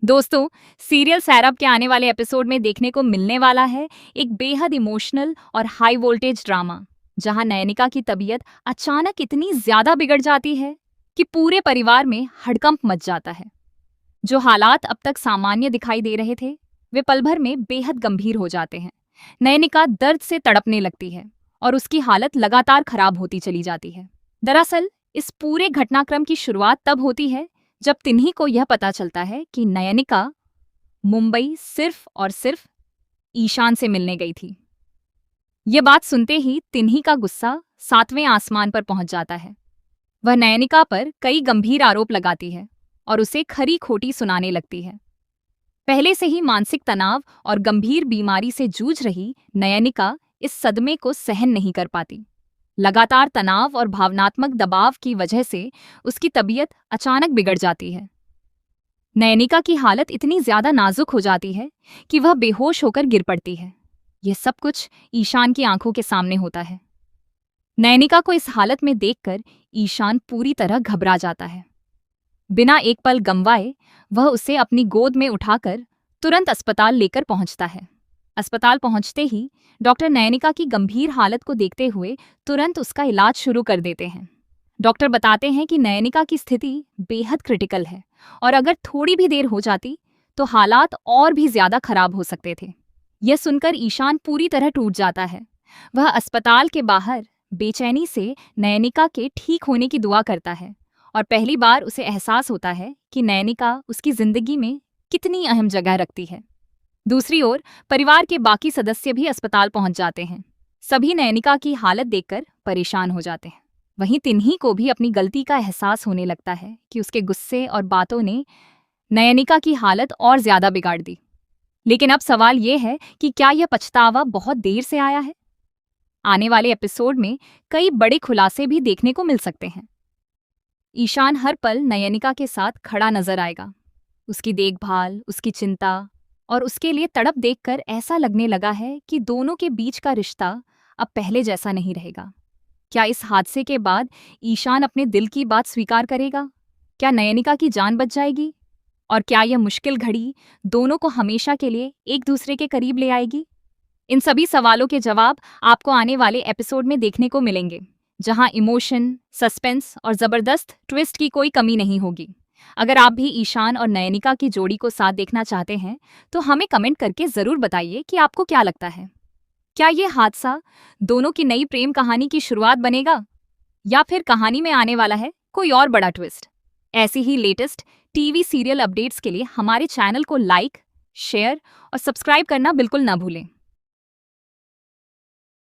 दोस्तों, सीरियल सैरब के आने वाले एपिसोड में देखने को मिलने वाला है एक बेहद इमोशनल और हाई वोल्टेज ड्रामा, जहां नयनिका की तबीयत अचानक इतनी ज्यादा बिगड़ जाती है कि पूरे परिवार में हड़कंप मच जाता है। जो हालात अब तक सामान्य दिखाई दे रहे थे, वे पल भर में बेहद गंभीर हो जाते हैं। नयनिका दर्द से तड़पने लगती है और उसकी हालत लगातार खराब होती चली जाती है। दरअसल इस पूरे घटनाक्रम की शुरुआत तब होती है जब तिन्ही को यह पता चलता है कि नयनिका मुंबई सिर्फ और सिर्फ ईशान से मिलने गई थी। यह बात सुनते ही तिन्ही का गुस्सा 7वें आसमान पर पहुंच जाता है। वह नयनिका पर कई गंभीर आरोप लगाती है और उसे खरी खोटी सुनाने लगती है। पहले से ही मानसिक तनाव और गंभीर बीमारी से जूझ रही नयनिका इस सदमे को सहन नहीं कर पाती। लगातार तनाव और भावनात्मक दबाव की वजह से उसकी तबीयत अचानक बिगड़ जाती है। नयनिका की हालत इतनी ज्यादा नाजुक हो जाती है कि वह बेहोश होकर गिर पड़ती है। यह सब कुछ ईशान की आंखों के सामने होता है। नयनिका को इस हालत में देखकर ईशान पूरी तरह घबरा जाता है। बिना एक पल गंवाए वह उसे अपनी गोद में उठाकर तुरंत अस्पताल लेकर पहुंचता है। अस्पताल पहुंचते ही डॉक्टर नयनिका की गंभीर हालत को देखते हुए तुरंत उसका इलाज शुरू कर देते हैं। डॉक्टर बताते हैं कि नयनिका की स्थिति बेहद क्रिटिकल है और अगर थोड़ी भी देर हो जाती तो हालात और भी ज्यादा खराब हो सकते थे। यह सुनकर ईशान पूरी तरह टूट जाता है। वह अस्पताल के बाहर बेचैनी से नयनिका के ठीक होने की दुआ करता है और पहली बार उसे एहसास होता है कि नयनिका उसकी जिंदगी में कितनी अहम जगह रखती है। दूसरी ओर परिवार के बाकी सदस्य भी अस्पताल पहुंच जाते हैं। सभी नयनिका की हालत देखकर परेशान हो जाते हैं। वहीं तिन्ही को भी अपनी गलती का एहसास होने लगता है कि उसके गुस्से और बातों ने नयनिका की हालत और ज्यादा बिगाड़ दी। लेकिन अब सवाल यह है कि क्या यह पछतावा बहुत देर से आया है? आने वाले एपिसोड में कई बड़े खुलासे भी देखने को मिल सकते हैं। ईशान हर पल नयनिका के साथ खड़ा नजर आएगा। उसकी देखभाल, उसकी चिंता और उसके लिए तड़प देखकर ऐसा लगने लगा है कि दोनों के बीच का रिश्ता अब पहले जैसा नहीं रहेगा। क्या इस हादसे के बाद ईशान अपने दिल की बात स्वीकार करेगा? क्या नयनिका की जान बच जाएगी? और क्या यह मुश्किल घड़ी दोनों को हमेशा के लिए एक दूसरे के करीब ले आएगी? इन सभी सवालों के जवाब आपको आने वाले एपिसोड में देखने को मिलेंगे, जहां इमोशन, सस्पेंस और जबरदस्त ट्विस्ट की कोई कमी नहीं होगी। अगर आप भी ईशान और नयनिका की जोड़ी को साथ देखना चाहते हैं तो हमें कमेंट करके जरूर बताइए कि आपको क्या लगता है। क्या ये हादसा दोनों की नई प्रेम कहानी की शुरुआत बनेगा या फिर कहानी में आने वाला है कोई और बड़ा ट्विस्ट? ऐसी ही लेटेस्ट टीवी सीरियल अपडेट्स के लिए हमारे चैनल को लाइक, शेयर और सब्सक्राइब करना बिल्कुल ना भूलें।